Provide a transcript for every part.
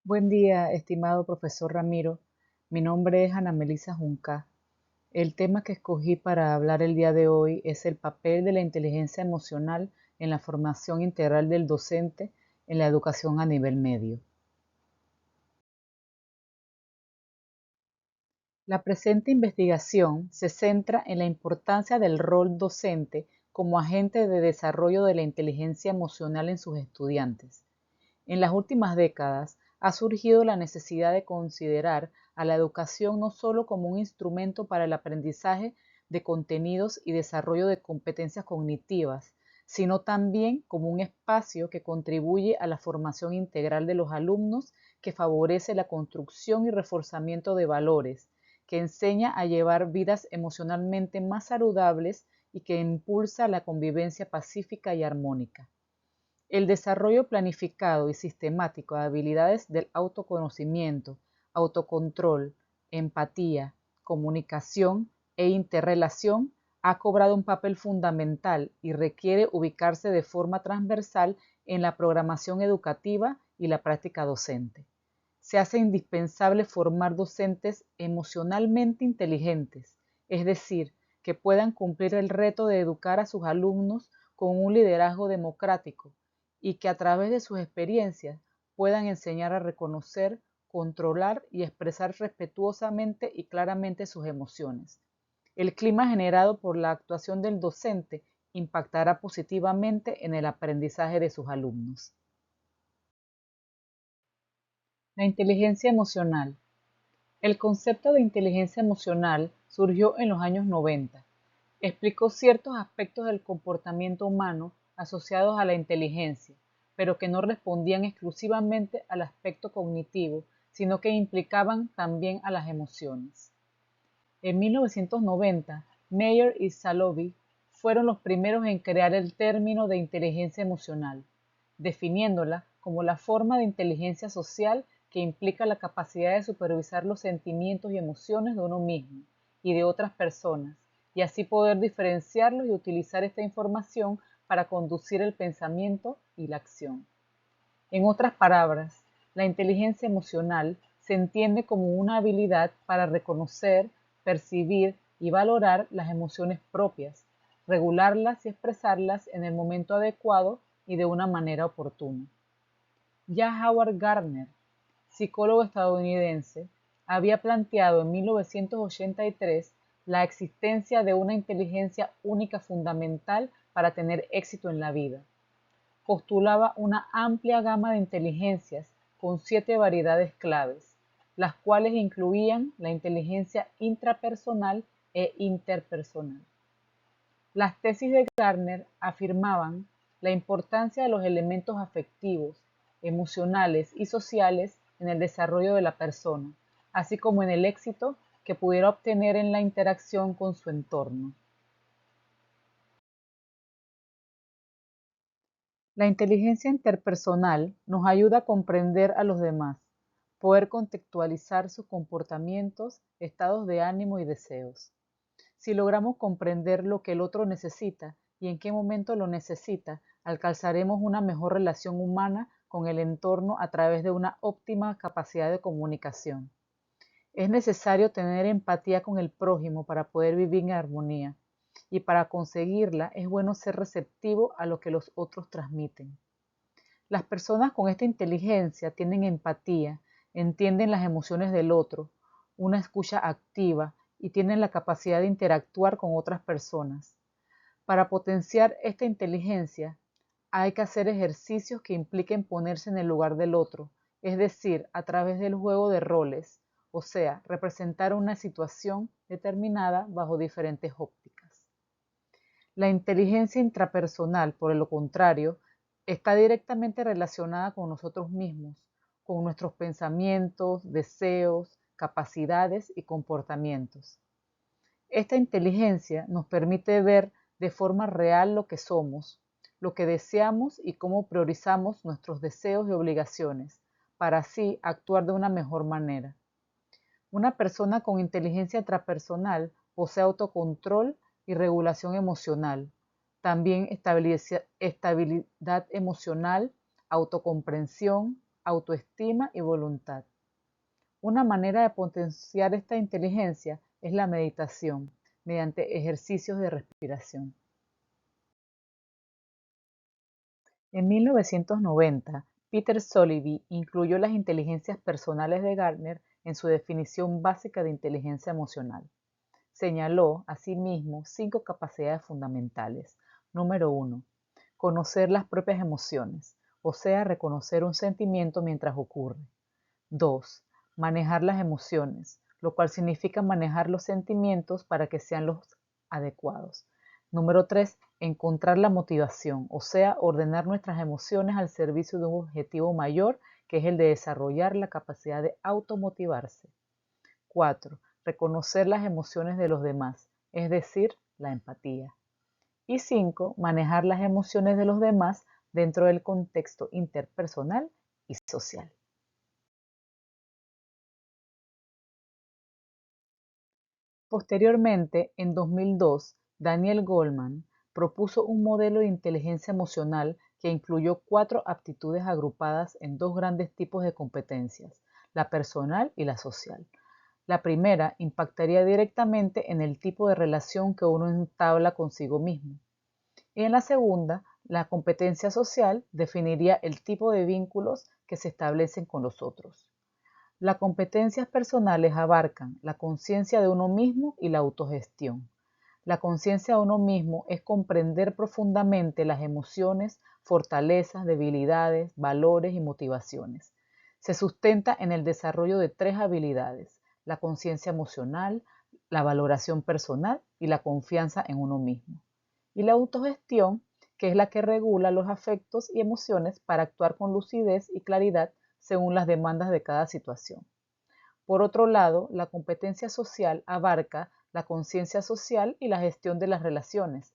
Buen día, estimado profesor Ramiro. Mi nombre es Ana Melisa Junca. El tema que escogí para hablar el día de hoy es el papel de la inteligencia emocional en la formación integral del docente en la educación a nivel medio. La presente investigación se centra en la importancia del rol docente como agente de desarrollo de la inteligencia emocional en sus estudiantes. En las últimas décadas ha surgido la necesidad de considerar a la educación no solo como un instrumento para el aprendizaje de contenidos y desarrollo de competencias cognitivas, sino también como un espacio que contribuye a la formación integral de los alumnos, que favorece la construcción y reforzamiento de valores, que enseña a llevar vidas emocionalmente más saludables y que impulsa la convivencia pacífica y armónica. El desarrollo planificado y sistemático de habilidades del autoconocimiento, autocontrol, empatía, comunicación e interrelación ha cobrado un papel fundamental y requiere ubicarse de forma transversal en la programación educativa y la práctica docente. Se hace indispensable formar docentes emocionalmente inteligentes, es decir, que puedan cumplir el reto de educar a sus alumnos con un liderazgo democrático y que a través de sus experiencias puedan enseñar a reconocer, controlar y expresar respetuosamente y claramente sus emociones. El clima generado por la actuación del docente impactará positivamente en el aprendizaje de sus alumnos. La inteligencia emocional. El concepto de inteligencia emocional surgió en los años 90. Explicó ciertos aspectos del comportamiento humano asociados a la inteligencia, pero que no respondían exclusivamente al aspecto cognitivo, sino que implicaban también a las emociones. En 1990, Meyer y Salovey fueron los primeros en crear el término de inteligencia emocional, definiéndola como la forma de inteligencia social que implica la capacidad de supervisar los sentimientos y emociones de uno mismo y de otras personas, y así poder diferenciarlos y utilizar esta información para conducir el pensamiento y la acción. En otras palabras, la inteligencia emocional se entiende como una habilidad para reconocer, percibir y valorar las emociones propias, regularlas y expresarlas en el momento adecuado y de una manera oportuna. Ya Howard Gardner, psicólogo estadounidense, había planteado en 1983 la existencia de una inteligencia única fundamental para tener éxito en la vida. Postulaba una amplia gama de inteligencias con 7 variedades claves, las cuales incluían la inteligencia intrapersonal e interpersonal. Las tesis de Gardner afirmaban la importancia de los elementos afectivos, emocionales y sociales en el desarrollo de la persona, así como en el éxito que pudiera obtener en la interacción con su entorno. La inteligencia interpersonal nos ayuda a comprender a los demás, poder contextualizar sus comportamientos, estados de ánimo y deseos. Si logramos comprender lo que el otro necesita y en qué momento lo necesita, alcanzaremos una mejor relación humana con el entorno a través de una óptima capacidad de comunicación. Es necesario tener empatía con el prójimo para poder vivir en armonía, y para conseguirla es bueno ser receptivo a lo que los otros transmiten. Las personas con esta inteligencia tienen empatía, entienden las emociones del otro, una escucha activa y tienen la capacidad de interactuar con otras personas. Para potenciar esta inteligencia, hay que hacer ejercicios que impliquen ponerse en el lugar del otro, es decir, a través del juego de roles, o sea, representar una situación determinada bajo diferentes ópticas. La inteligencia intrapersonal, por el contrario, está directamente relacionada con nosotros mismos, con nuestros pensamientos, deseos, capacidades y comportamientos. Esta inteligencia nos permite ver de forma real lo que somos, lo que deseamos y cómo priorizamos nuestros deseos y obligaciones, para así actuar de una mejor manera. Una persona con inteligencia intrapersonal posee autocontrol y regulación emocional, también estabilidad emocional, autocomprensión, autoestima y voluntad. Una manera de potenciar esta inteligencia es la meditación, mediante ejercicios de respiración. En 1990, Peter Soliby incluyó las inteligencias personales de Gardner en su definición básica de inteligencia emocional. Señaló, asimismo, 5 capacidades fundamentales. Número 1. Conocer las propias emociones, o sea, reconocer un sentimiento mientras ocurre. 2. Manejar las emociones, lo cual significa manejar los sentimientos para que sean los adecuados. Número 3. Encontrar la motivación, o sea, ordenar nuestras emociones al servicio de un objetivo mayor, que es el de desarrollar la capacidad de automotivarse. 4. Reconocer las emociones de los demás, es decir, la empatía. Y 5. Manejar las emociones de los demás dentro del contexto interpersonal y social. Posteriormente, en 2002, Daniel Goleman propuso un modelo de inteligencia emocional que incluyó 4 aptitudes agrupadas en 2 grandes tipos de competencias, la personal y la social. La primera impactaría directamente en el tipo de relación que uno entabla consigo mismo. Y en la segunda, la competencia social definiría el tipo de vínculos que se establecen con los otros. Las competencias personales abarcan la conciencia de uno mismo y la autogestión. La conciencia de uno mismo es comprender profundamente las emociones, fortalezas, debilidades, valores y motivaciones. Se sustenta en el desarrollo de 3 habilidades: la conciencia emocional, la valoración personal y la confianza en uno mismo. Y la autogestión, que es la que regula los afectos y emociones para actuar con lucidez y claridad según las demandas de cada situación. Por otro lado, la competencia social abarca la conciencia social y la gestión de las relaciones.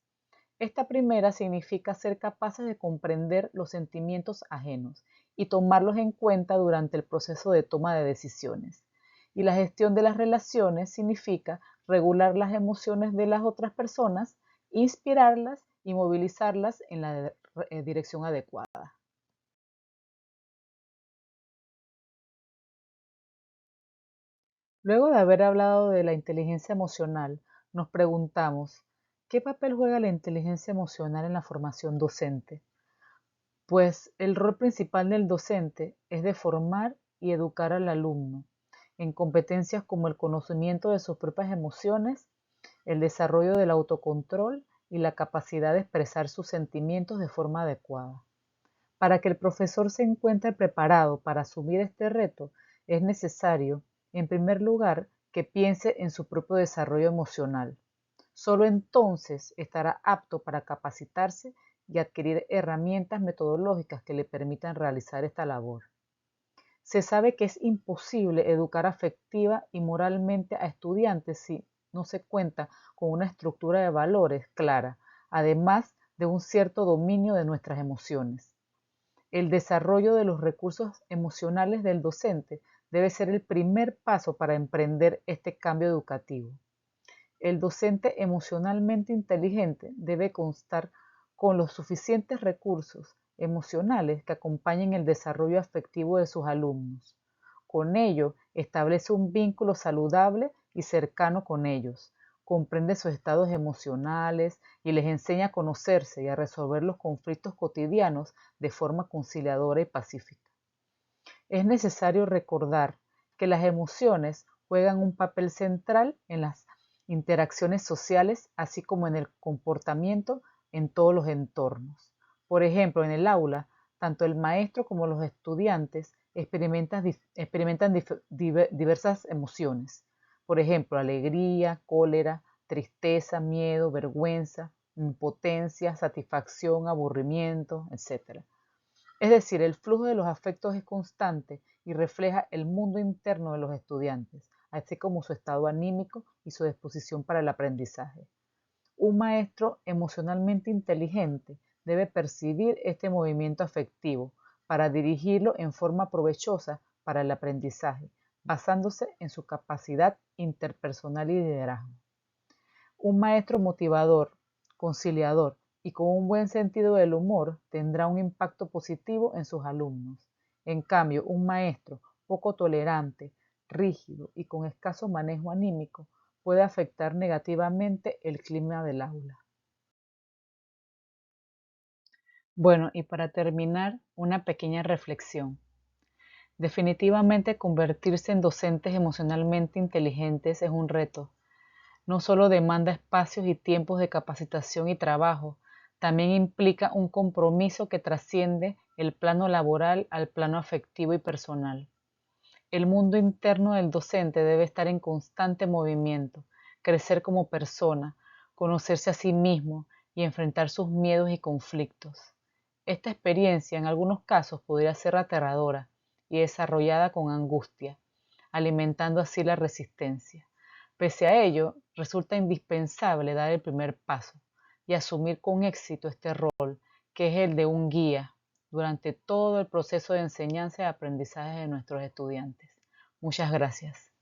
Esta primera significa ser capaces de comprender los sentimientos ajenos y tomarlos en cuenta durante el proceso de toma de decisiones. Y la gestión de las relaciones significa regular las emociones de las otras personas, inspirarlas y movilizarlas en la dirección adecuada. Luego de haber hablado de la inteligencia emocional, nos preguntamos, ¿qué papel juega la inteligencia emocional en la formación docente? Pues el rol principal del docente es de formar y educar al alumno en competencias como el conocimiento de sus propias emociones, el desarrollo del autocontrol y la capacidad de expresar sus sentimientos de forma adecuada. Para que el profesor se encuentre preparado para asumir este reto, es necesario, en primer lugar, que piense en su propio desarrollo emocional. Solo entonces estará apto para capacitarse y adquirir herramientas metodológicas que le permitan realizar esta labor. Se sabe que es imposible educar afectiva y moralmente a estudiantes si no se cuenta con una estructura de valores clara, además de un cierto dominio de nuestras emociones. El desarrollo de los recursos emocionales del docente debe ser el primer paso para emprender este cambio educativo. El docente emocionalmente inteligente debe constar con los suficientes recursos emocionales que acompañen el desarrollo afectivo de sus alumnos. Con ello, establece un vínculo saludable y cercano con ellos, comprende sus estados emocionales y les enseña a conocerse y a resolver los conflictos cotidianos de forma conciliadora y pacífica. Es necesario recordar que las emociones juegan un papel central en las interacciones sociales, así como en el comportamiento en todos los entornos. Por ejemplo, en el aula, tanto el maestro como los estudiantes experimentan diversas emociones. Por ejemplo, alegría, cólera, tristeza, miedo, vergüenza, impotencia, satisfacción, aburrimiento, etc. Es decir, el flujo de los afectos es constante y refleja el mundo interno de los estudiantes, así como su estado anímico y su disposición para el aprendizaje. Un maestro emocionalmente inteligente debe percibir este movimiento afectivo para dirigirlo en forma provechosa para el aprendizaje, basándose en su capacidad interpersonal y liderazgo. Un maestro motivador, conciliador y con un buen sentido del humor tendrá un impacto positivo en sus alumnos. En cambio, un maestro poco tolerante, rígido y con escaso manejo anímico puede afectar negativamente el clima del aula. Bueno, y para terminar, una pequeña reflexión. Definitivamente convertirse en docentes emocionalmente inteligentes es un reto. No solo demanda espacios y tiempos de capacitación y trabajo, también implica un compromiso que trasciende el plano laboral al plano afectivo y personal. El mundo interno del docente debe estar en constante movimiento, crecer como persona, conocerse a sí mismo y enfrentar sus miedos y conflictos. Esta experiencia en algunos casos podría ser aterradora y desarrollada con angustia, alimentando así la resistencia. Pese a ello, resulta indispensable dar el primer paso y asumir con éxito este rol, que es el de un guía, durante todo el proceso de enseñanza y aprendizaje de nuestros estudiantes. Muchas gracias.